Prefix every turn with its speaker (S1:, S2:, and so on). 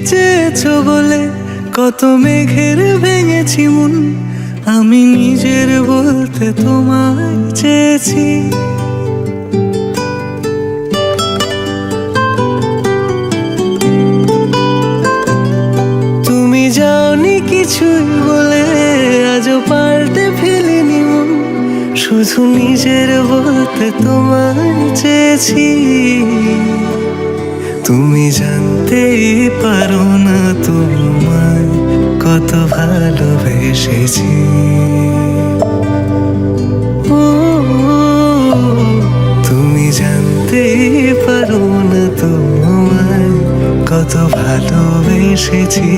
S1: চেয়েছো বলে কত মেঘের ভেঙেছি মন, আমি নিজের বলতে তোমায় চেয়েছি। তুমি যাওনি কিছুই বলে আজও পাল্টে ফেলিনি মন, শুধু নিজের বলতে তোমায় চেয়েছি। তুমি জানতেই পারো না তোমায় কত ভালোবেসেছি। ও তুমি জানতেই পারো না তোমায় কত ভালোবেসেছি।